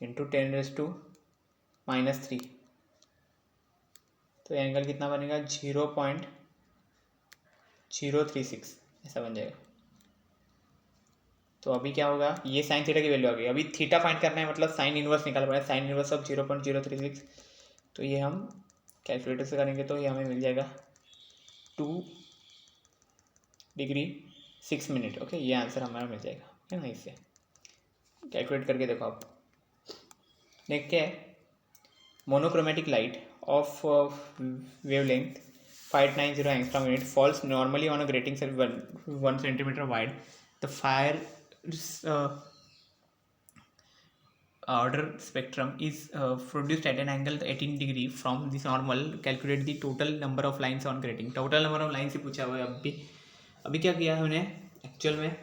into 10⁻⁻3। तो एंगल कितना बनेगा, 0.036। ऐसा बन जाएगा। तो अभी क्या होगा, ये साइन थीटा की वैल्यू आ गई। अभी थीटा फाइंड करना है, मतलब साइन इनवर्स निकाल पड़ा है, साइन इनवर्स ऑफ 0.036। तो ये हम कैलकुलेटर से करेंगे तो ये हमें मिल जाएगा 2 डिग्री 6 मिनट। ओके, ये आंसर हमारा मिल जाएगा, है ना। इससे कैलकुलेट करके देखो आप। नेक्स्ट क्या है, monochromatic light of wavelength 590 angstrom unit falls normally on a grating surface 1 centimeter wide. The fire's order spectrum is produced at an angle 18 degree from this normal. Calculate the total number of lines on grating. Total number of lines ही पूछा हुआ है। अभी क्या किया है हमने actual में,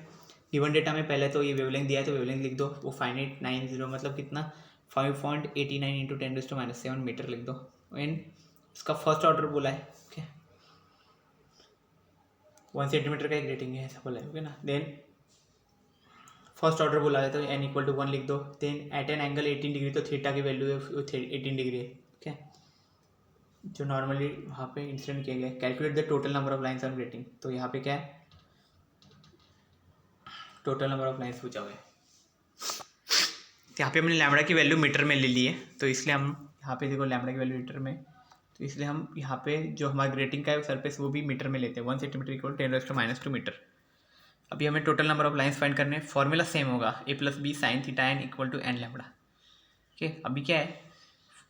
given data में पहले तो ये वेवलेंथ दिया है तो वेवलेंथ लिख दो, वो 5890 मतलब कितना 5.89 इंटू 10⁻⁷ मीटर लिख दो। एंड इसका फर्स्ट ऑर्डर बोला है, ओके 1 सेंटीमीटर का एक रेटिंग है ऐसा बोला है, ओके ना। देन फर्स्ट ऑर्डर बोला है तो n इक्वल टू 1 लिख दो। Then at an angle 18 degree, तो थीटा की वैल्यू है 18 डिग्री है, ओके, जो नॉर्मली वहाँ पे इंसिडेंट किया गया है। Calculate the total number of lines on grating, तो यहाँ पे क्या है, टोटल नंबर ऑफ लाइन्स पूछा हुआ है। यहाँ पे हमने लैम्बडा की वैल्यू मीटर में ले ली है, तो इसलिए हम यहाँ पे देखो लैम्बडा की वैल्यू मीटर में, तो इसलिए हम यहाँ पे जो हमारा ग्रेटिंग का है सरफेस वो भी मीटर में लेते हैं। 1 सेंटीमीटर इक्वल 10⁻² मीटर। अभी हमें total number of lines find करने, फॉर्मूला सेम होगा a+b sin theta n equal to n lambda. Okay, अभी क्या है,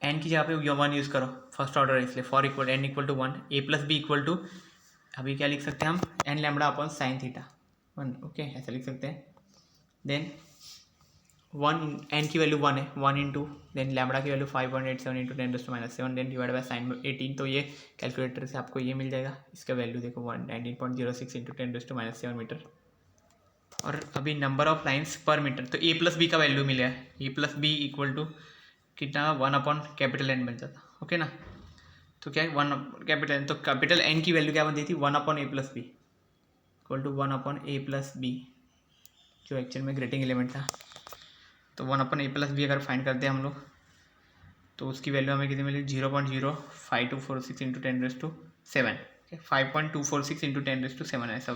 n की जगह पे 1 यूज़ करो, फर्स्ट ऑर्डर है इसलिए for equal n equal to 1, a+b equal to, अभी क्या लिख सकते हैं हम, n lambda upon sine theta 1, okay ऐसा लिख सकते हैं। देन 1 n की वैल्यू 1 है, 1 इंटू देन लैम्बडा की value 5.87 into 10⁻⁷ then divide by sine 18। तो ये कैलकुलेटर से आपको ये मिल जाएगा, इसका वैल्यू देखो 19.06 इंटू 10⁻⁷ मीटर। और अभी नंबर ऑफ लाइन्स पर मीटर, तो a+b का वैल्यू मिला है, a+b इक्वल टू कितना 1 अपॉन कैपिटल N बन जाता, ओके ना। तो क्या है 1 कैपिटल N, तो कैपिटल N की वैल्यू क्या बनती थी 1 upon a+b equal to 1 upon a+b, जो एक्चुअल में ग्रेटिंग एलिमेंट था। तो 1 अपॉन a+b अगर फाइंड करते हैं हम लोग, तो उसकी वैल्यू हमें कितनी मिली 0.05246 इंटू 10⁻⁷, 5.246 इंटू 10⁻⁷, ऐसा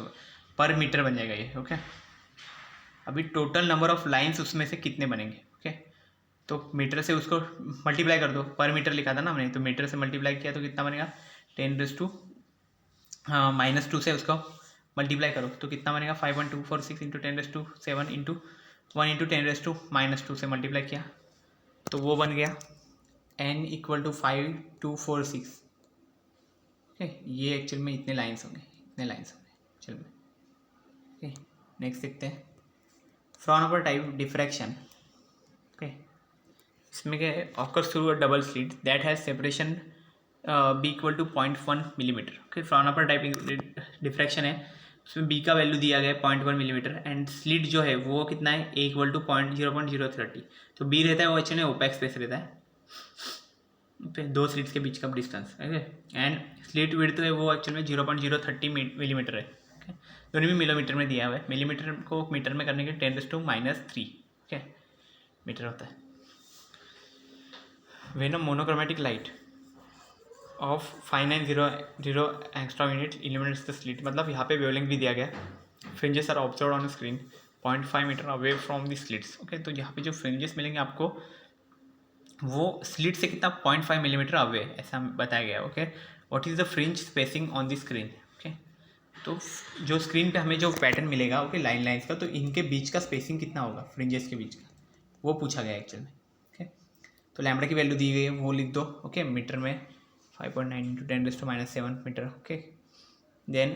पर मीटर बन जाएगा ये, ओके। अभी टोटल नंबर ऑफ लाइंस उसमें से कितने बनेंगे, ओके, तो मीटर से उसको मल्टीप्लाई कर दो, पर मीटर लिखा था ना हमने, तो मीटर से मल्टीप्लाई किया तो कितना बनेगा 10⁻⁻² से उसको मल्टीप्लाई करो तो कितना बनेगा 5.246 इंटू 10⁻⁷ इंटू 1 इंटू 10⁻⁻² से मल्टीप्लाई किया तो वो बन गया n इक्वल टू 5246, ओके। ये एक्चुअल में इतने लाइन्स होंगे एक्चुअल में, ओके। नेक्स्ट देखते हैं फ्रॉनहोफर टाइप डिफ्रैक्शन, ओके। इसमें क्या है, occurs through a double slit that has separation b equal to 0.1 millimetre, okay. Fraunhofer type diffraction है, उसमें b का वैल्यू दिया गया है 0.1 मिलीमीटर एंड स्लिट जो है वो कितना है a इक्वल टू 0.030। तो b रहता है वो एक्चुअली ओपेक स्पेस रहता है, दो स्लिट्स के बीच का distance, okay. And slit width है वो एक्चुअल में 0.030 मिलीमीटर है, ओके। दोनों भी मिलीमीटर में दिया हुआ है, मिलीमीटर को मीटर में करने के 10⁻⁻3, ओके, मीटर होता है। When a monochromatic light of 590 angstrom unit illuminates the slit, मतलब यहाँ पे वेवलेंथ भी दिया गया, fringes are observed on screen 0.5 metre away from the slits, okay. तो यहाँ पे जो फ्रिंजेस मिलेंगे आपको वो स्लिट से कितना 0.5 मिलीमीटर अवे ऐसा बताया गया है, okay. What is the fringe spacing on the screen, okay. तो जो स्क्रीन पे हमें जो पैटर्न मिलेगा, ओके, लाइन्स का, तो इनके बीच का स्पेसिंग कितना होगा फ्रिंजेस के बीच का, वो पूछा गया एक्चुअल में, ओके। तो लैम्बडा की वैल्यू दी गई है वो लिख दो, ओके, मीटर में 5.9 इंटू 10⁻⁷ मीटर, ओके। देन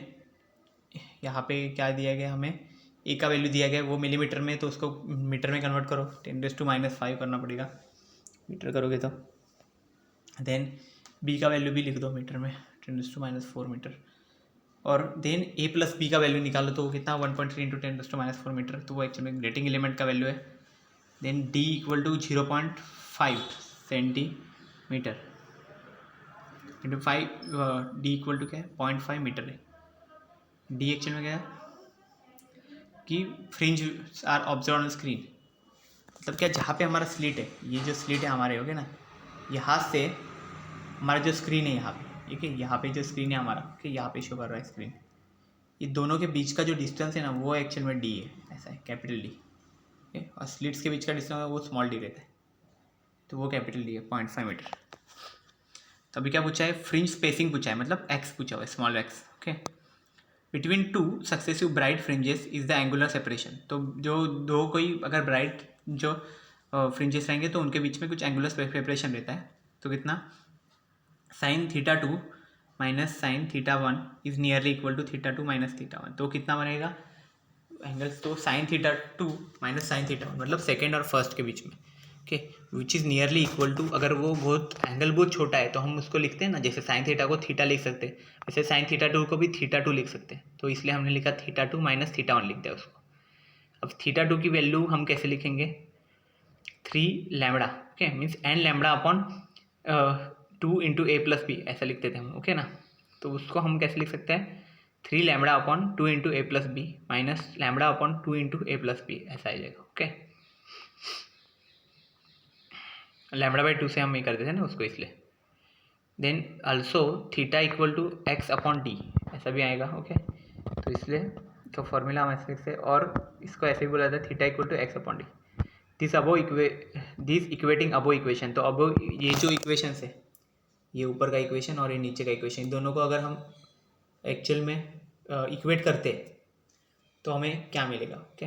यहाँ पे क्या दिया गया, हमें ए का वैल्यू दिया गया है वो मिलीमीटर में, तो उसको मीटर में कन्वर्ट करो 10⁻⁵ करना पड़ेगा मीटर करोगे तो। देन बी का वैल्यू भी लिख दो मीटर में 10⁻⁴ मीटर, और देन a+b का वैल्यू निकालो तो वो कितना 1.3 इंटू 10⁻⁴ मीटर, तो वो एक्चुअली में ग्रेटिंग एलिमेंट का वैल्यू है। Then d equal to 0.5 centimetre into 5, d equal to क्या है 0.5 मीटर है। d एक्चुअल में क्या है कि fringe are observe on screen, मतलब क्या जहाँ पे हमारा स्लिट है, ये जो स्लिट है हमारे, ओके ना, यहाँ से हमारा जो स्क्रीन है यहाँ पे, ठीक है, यहाँ पे जो स्क्रीन है हमारा, ओके, यहाँ पे शो कर रहा है स्क्रीन, ये दोनों के बीच का जो डिस्टेंस है ना वो एक्चुअल में डी है, ऐसा है कैपिटल डी। ओके, और स्लिट्स के बीच का डिस्टेंस है वो स्मॉल डी रहता है, तो वो कैपिटल डी है 0.5 मीटर। तो अभी क्या पूछा है, फ्रिंज स्पेसिंग पूछा है, मतलब एक्स पूछा हुआ है, small x. Okay, between two successive bright fringes is the angular separation. तो जो दो कोई अगर ब्राइट जो फ्रिंजेस रहेंगे तो उनके बीच में कुछ एंगुलर सेपरेशन रहता है। तो कितना, sine theta two minus sine theta one is nearly equal to theta two minus theta one. तो कितना बनेगा एंगल्स, तो sine theta two minus sine theta one, मतलब सेकेंड और फर्स्ट के बीच में। Okay, which is nearly equal to, अगर वो बहुत एंगल बहुत छोटा है तो हम उसको लिखते हैं ना, जैसे साइन थीटा को थीटा लिख सकते हैं, वैसे साइन थीटा टू को भी थीटा टू लिख सकते हैं। तो इसलिए हमने लिखा theta two minus theta one लिख दिया उसको। अब थीटा टू की वैल्यू हम कैसे लिखेंगे, 3 lambda. Okay, means n lambda upon 2 into ए प्लस बी, ऐसा लिखते थे हम। ओके ना, तो उसको हम कैसे लिख सकते हैं, 3 लैम्बडा अपॉन 2 इंटू ए plus b minus lambda upon 2 into ए प्लस बी, ऐसा आ जाएगा। ओके, लैम्बडा बाई 2 से हम ये करते थे ना उसको, इसलिए। Then also theta equal to x upon D, ऐसा भी आएगा। ओके, तो इसलिए तो फॉर्मूला हम ऐसे लिखते हैं, और इसको ऐसे भी बोला जाता है theta equal to x upon D. This equating above equation, तो अबो ये जो इक्वेशन है, ये ऊपर का इक्वेशन और ये नीचे का इक्वेशन, इन दोनों को अगर हम एक्चुअल में इक्वेट करते तो हमें क्या मिलेगा। ओके,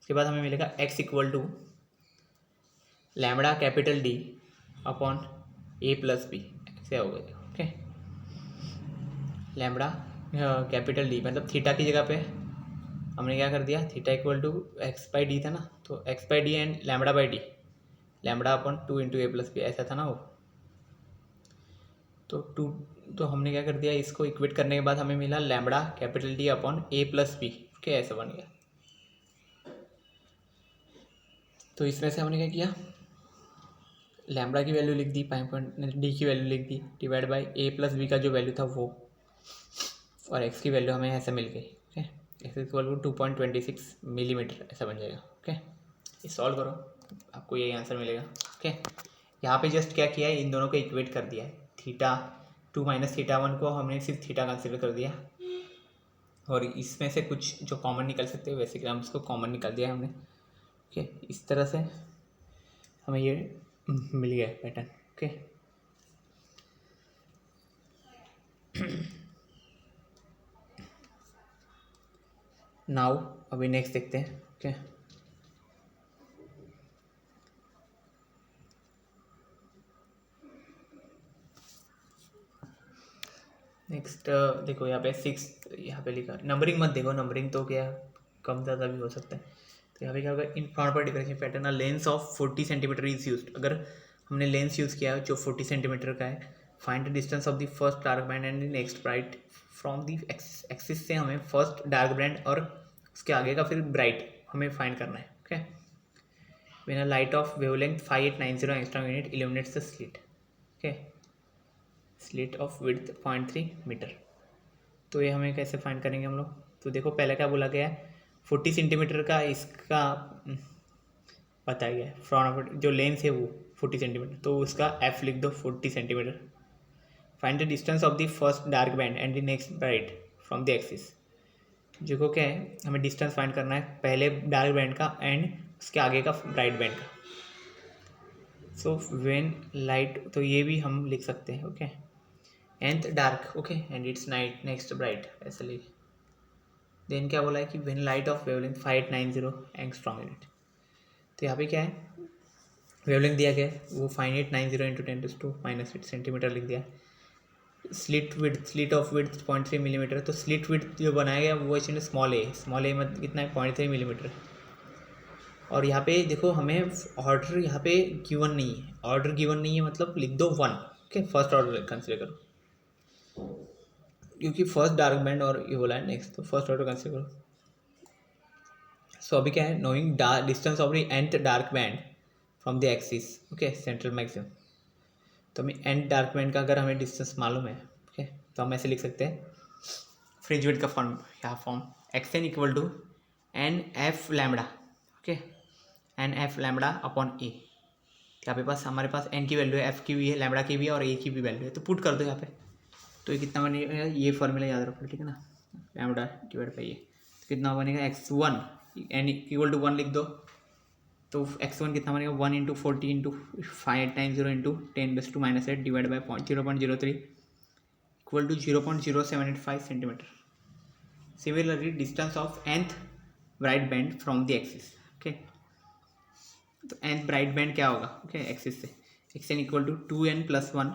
उसके बाद हमें मिलेगा x equal to lambda capital D upon A plus B, ऐसे हो गया। ओके, लैम्बडा कैपिटल डी, मतलब थीटा की जगह पे हमने क्या कर दिया, theta equal to x by D था ना, तो x by D and lambda by D, lambda upon 2 into A plus B, ऐसा था ना वो। तो हमने क्या कर दिया, इसको इक्वेट करने के बाद हमें मिला lambda capital D upon A plus B. Okay, ऐसा बन गया। तो इसमें से हमने क्या किया, लैम्बडा की वैल्यू लिख दी, डी की वैल्यू लिख दी, divide by a plus b का जो वैल्यू था वो, और एक्स की वैल्यू हमें ऐसे मिल गई। Okay, x equal to 2.26 millimetre, ऐसा बन जाएगा। ओके, ये सॉल्व करो, आपको यही आंसर मिलेगा। ओके, यहाँ पे जस्ट क्या किया है, इन दोनों को इक्वेट कर दिया है, theta two minus theta one को हमने सिर्फ थीटा कंसिडर कर दिया, और इसमें से कुछ जो कॉमन निकल सकते हैं वैसे हम उसको कॉमन निकाल दिया हमने। ओके, इस तरह से हमें ये मिल गया पैटर्न। ओके, नाउ अभी नेक्स्ट देखते हैं। ओके, नेक्स्ट देखो यहाँ पे 6, यहाँ पे लिखा, नंबरिंग मत देखो, नंबरिंग तो क्या कम ज़्यादा भी हो सकता है। तो यहाँ पे क्या होगा, इन फ्रंट पर differential pattern lens of 40 centimetre is used. अगर हमने लेंस यूज़ किया जो 40 सेंटीमीटर का है, find the distance of the first dark band and the next bright from the axis से हमें फर्स्ट डार्क बैंड और उसके आगे का फिर ब्राइट हमें फाइंड करना है। Okay, when a light of wavelength 5890 angstrom unit illuminates the slit. Okay, slit of width 0.3 metre. तो ये हमें कैसे फाइंड करेंगे हम लोग, तो देखो पहले क्या बोला गया है, 40 सेंटीमीटर का इसका बताया गया है, फ्रंट जो लेंस है वो 40 सेंटीमीटर, तो उसका एफ लिख दो 40 centimetre. Find the distance of the first dark band and the next bright from the axis. जो क्या है, हमें डिस्टेंस फाइंड करना है पहले डार्क बैंड का एंड उसके आगे का ब्राइट बैंड का। सो व्हेन लाइट, तो ये भी हम लिख सकते हैं। Okay, nth dark, okay, and it's night next bright, ऐसा लिख। देन क्या बोला है कि when light of wavelength 5890 angstrom unit. तो यहाँ पे क्या है, वेवलेंथ दिया गया है वो 5890 इंटू 10⁻⁻8 सेंटीमीटर लिख दिया। स्लिट ऑफ विड्थ 0.3 मिलीमीटर, तो स्लिट विड्थ जो बनाया गया वो एक्चुअली स्मॉल ए मतलब कितना है, 0.3 मिलीमीटर। और यहाँ पे देखो हमें ऑर्डर यहाँ पे गिवन नहीं है, ऑर्डर गिवन नहीं है मतलब लिख दो 1। ओके, फर्स्ट ऑर्डर कंसिडर करो, क्योंकि फर्स्ट डार्क बैंड और ये बोला है नेक्स्ट, तो फर्स्ट ऑर्डर कंसिडर करो। सो अभी क्या है, knowing distance of the nth dark band from the axis, okay, central maximum. तो हमें nth डार्क बैंड का अगर हमें डिस्टेंस मालूम है, ओके, तो हम ऐसे लिख सकते हैं, फ्रिंज विड्थ का फॉर्म, यहाँ form xn equal to n f lambda. Okay, n f lambda upon a. यहाँ पे पास हमारे पास n की वैल्यू है, f की भी है, लैम्बडा की भी है और a की भी वैल्यू है, तो पुट कर दो यहाँ पे। तो ये कितना बनेगा, ये फॉर्मूला याद रखो, ठीक है ना। लैम्बडा डिवाइड बाई ये, तो कितना बनेगा x1 एन इक्वल टू 1 लिख दो, तो x1 कितना बनेगा 1 इंटू 40 इंटू 5 times 0 into 10⁻⁻8 divide by 0.03 equal to 0.0785 centimetre. Similarly, distance of nth bright band from the axis. Okay, तो nth ब्राइट बैंड क्या होगा? ओके, एक्सिस से xn equal to 2n+1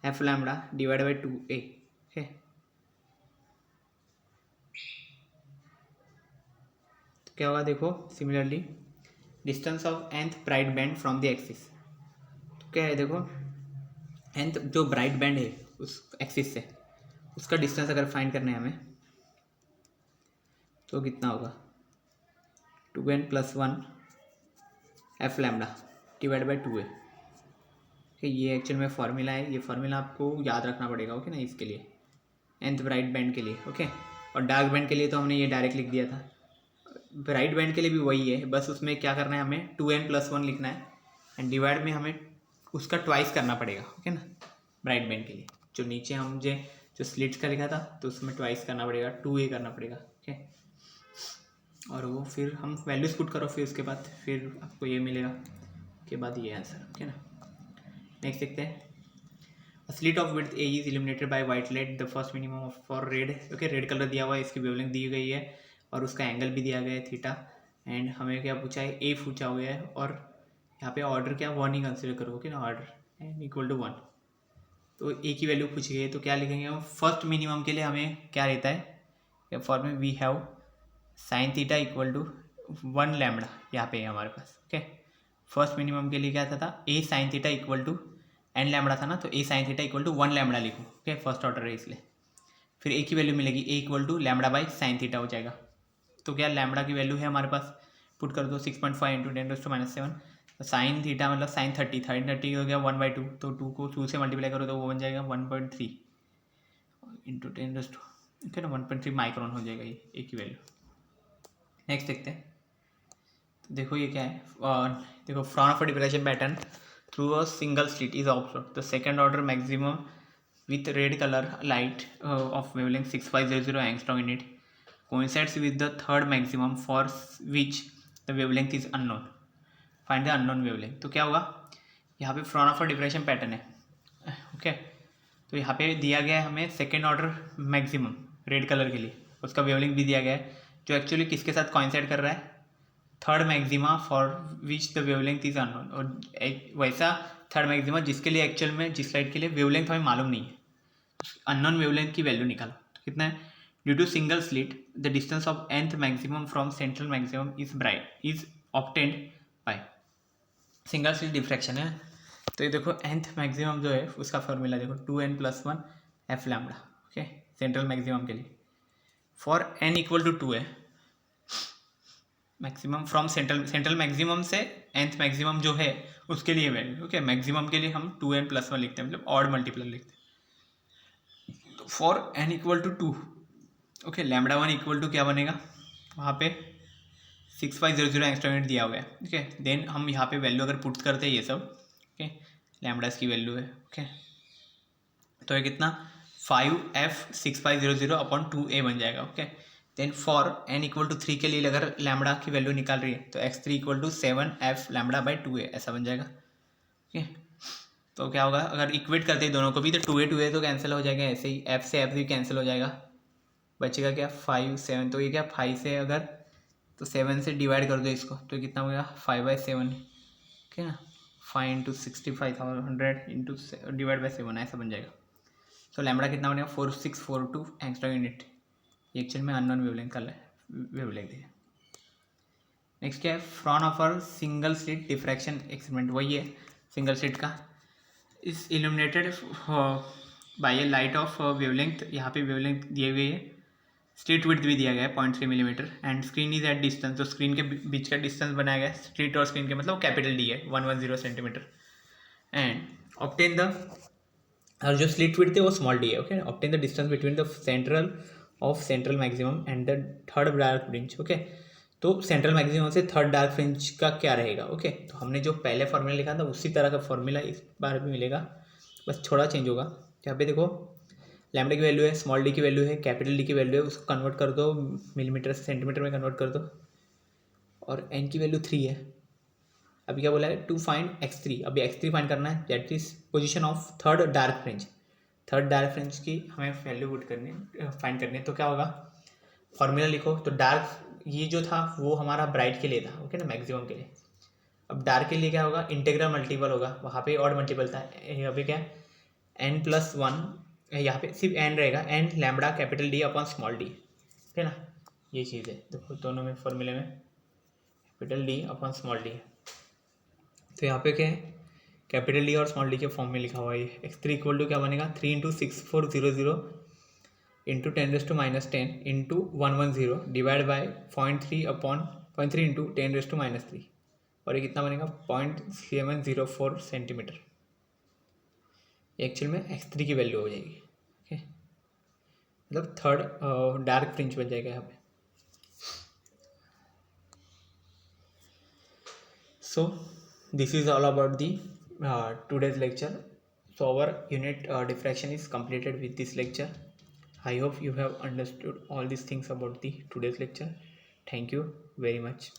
F lambda divide by 2a. Okay, तो क्या होगा देखो, similarly distance of nth bright band from the axis. तो क्या है देखो, nth जो ब्राइट बैंड है उस एक्सिस से, उसका डिस्टेंस अगर फाइंड करना है हमें, तो कितना होगा 2n+1 F lambda divide by 2a. ये एक्चुअल में फार्मूला है, ये फार्मूला आपको याद रखना पड़ेगा. ओके ना, इसके लिए nth ब्राइट बैंड के लिए. ओके, और डार्क बैंड के लिए तो हमने ये डायरेक्ट लिख दिया था. ब्राइट बैंड के लिए भी वही है, बस उसमें क्या करना है, हमें 2n+1 लिखना है एंड डिवाइड में हमें उसका ट्वाइस करना पड़ेगा. ओके ना, ब्राइट बैंड के लिए जो नीचे हम जो स्लिट्स का लिखा था, तो उसमें ट्वाइस करना पड़ेगा, 2a करना पड़ेगा. ओके, और वो फिर हम वैल्यूज पुट करो, फिर उसके बाद फिर आपको ये मिलेगा, के बाद ये आंसर. ओके ना, नेक्स्ट देखते हैं. Slit of width A is illuminated by white light, the first minimum for red. Okay, red colour दिया हुआ है, इसकी वेवलेंथ दी गई है और उसका एंगल भी दिया गया है थीटा. एंड हमें क्या पूछा है, ए पूछा हुआ है, और यहाँ पे ऑर्डर क्या 1 ही कंसिडर करो. ओके ना, ऑर्डर एन इक्वल टू 1, तो ए की वैल्यू पूछी गई है, तो क्या लिखेंगे हम, फर्स्ट मिनिमम के लिए हमें क्या रहता है, फॉर में we have sine theta equal to 1 lambda. यहाँ पे है हमारे पास. ओके, फर्स्ट मिनिमम के लिए क्या था, a sine theta equal to n lambda था ना, तो a sine theta equal to 1 lambda लिखो. ओके, फर्स्ट ऑर्डर है इसलिए. फिर ए की वैल्यू मिलेगी, a equal to lambda by sine theta हो जाएगा. तो क्या लैम्बडा की वैल्यू है हमारे पास, पुट कर दो 6.5 इंटू 10⁻⁷. तो साइन थीटा मतलब साइन 30 हो गया 1/2, तो 2 को 2 से मल्टीप्लाई करो तो वो बन जाएगा 1.3 इंटू 10⁻. ओके ना, 1.3 माइक्रोन हो जाएगा ये ए की वैल्यू. नेक्स्ट देखते हैं. तो देखो ये क्या है, देखो from of deflection pattern through a single slit is observed, the second order maximum with red color light of wavelength 6500 angstrom in it coincides with the third maximum for which the wavelength is unknown. Find the unknown wavelength. तो क्या होगा, यहाँ पे Fraunhofer diffraction pattern है. Okay, तो यहाँ पे दिया गया है हमें second order maximum red colour के लिए, उसका वेवलेंथ भी दिया गया है, जो एक्चुअली किसके साथ कॉइंसाइड कर रहा है, third maxima for which the wavelength is unknown. और वैसा थर्ड मैक्सिमा जिसके लिए एक्चुअल में जिस लाइट के लिए वेवलेंथ हमें मालूम नहीं है, अननोन वेवलेंथ की वैल्यू निकालो. तो कितना है, due to single slit the distance of nth maximum from central maximum is obtained by. Single slit diffraction है, तो ये देखो nth मैक्सिमम जो है उसका फॉर्मूला देखो 2n+1 F lambda. Okay, central maximum के लिए फॉर n इक्वल टू 2 है मैक्सिमम फ्रॉम सेंट्रल मैक्सिमम से nth मैक्सिमम जो है उसके लिए वैल्यू. ओके, मैक्सिमम के लिए हम 2n+1 लिखते हैं, मतलब ऑड मल्टीपल लिखते हैं. For n equal to 2, okay, lambda 1 equal to क्या बनेगा, वहाँ पे 6500 एंगस्ट्रॉम दिया हुआ है. ओके, देन हम यहाँ पे वैल्यू अगर पुट करते हैं ये सब, ओके, लैम्बडास की वैल्यू है. ओके, तो ये कितना 5f6500/2a बन जाएगा. Okay, then for n equal to 3 के लिए अगर लैम्बडा की वैल्यू निकाल रही है, तो x3 equal to 7f lambda by 2a ऐसा बन जाएगा. ओके, तो क्या होगा, अगर इक्वेट करते हैं दोनों को भी, तो 2a तो कैंसिल हो जाएगा, ऐसे ही f से f भी कैंसिल हो जाएगा, बचेगा क्या 5 7. तो ये क्या 5 से अगर तो 7 से डिवाइड कर दो इसको, तो कितना हो गया 5/7. ओके ना, 5 इंटू 65,100 इंटू डिवाइड बाई 7 ऐसा बन जाएगा. तो लैम्बडा कितना बनेगा 4642 एंगस्ट्रॉम यूनिट. ये एक्चुअल में अननोन वेवलेंथ का वेवलेंथ है. नेक्स्ट क्या है, Fraunhofer single slit diffraction experiment. वही है सिंगल स्लिट का, is illuminated by a light of wavelength. यहाँ पे वेवलेंथ दिए हुए है, स्लिट विड्थ भी दिया गया है 0.3 millimetre and screen is at distance. तो स्क्रीन के बीच का डिस्टेंस बनाया गया है, स्लिट और स्क्रीन के मतलब कैपिटल डी है 110 सेंटीमीटर. एंड ऑब्टेन द, और जो स्लिट विड्थ है वो स्मॉल डी है. Okay, obtain the distance between the central maximum and the third dark fringe. Okay, तो सेंट्रल मैक्सिमम से थर्ड डार्क फ्रिंज का क्या रहेगा. ओके, तो हमने जो पहले फॉर्मूला लिखा था उसी तरह का फॉर्मूला इस बार भी मिलेगा, बस थोड़ा चेंज होगा. यहाँ पे देखो लैम्डा की वैल्यू है, स्मॉल डी की वैल्यू है, कैपिटल डी की वैल्यू है, उसको कन्वर्ट कर दो मिलीमीटर से सेंटीमीटर में कन्वर्ट कर दो, और एन की वैल्यू 3 है। अभी क्या बोला है, टू फाइंड x3, अभी x3 फाइंड करना है, that is position of third dark fringe. Third dark fringe की हमें वैल्यू पुट करनी, फाइंड करनी है। तो क्या होगा, फॉर्मूला लिखो। तो डार्क ये जो था वो हमारा ब्राइट के लिए था, ओके ना, मैक्सिमम के लिए। अब डार्क के लिए क्या होगा, इंटीग्रल मल्टीपल होगा, वहाँ पे ऑड मल्टीपल था, यहाँ पे क्या n+1, यहाँ पे सिर्फ n रहेगा, n lambda capital D upon small D, ठीक है ना, ये चीज़ है। देखो दोनों में फॉर्मूले में capital D upon small D है। तो यहाँ पे क्या है, कैपिटल डी और स्मॉल डी के फॉर्म में लिखा हुआ है ये। x3 इक्वल टू क्या बनेगा, 3 × 6400 into 10⁻10 into 110 divide by 0.3 upon 0.3 into 10⁻3, और ये कितना बनेगा 0.704 सेंटीमीटर। एक्चुअल में x3 की वैल्यू हो जाएगी, ओके, मतलब थर्ड डार्क फ्रिंज बन जाएगा यहाँ पे। So this is all about the today's lecture. So our unit diffraction is completed with this lecture. I hope you have understood all these things about the today's lecture. Thank you very much.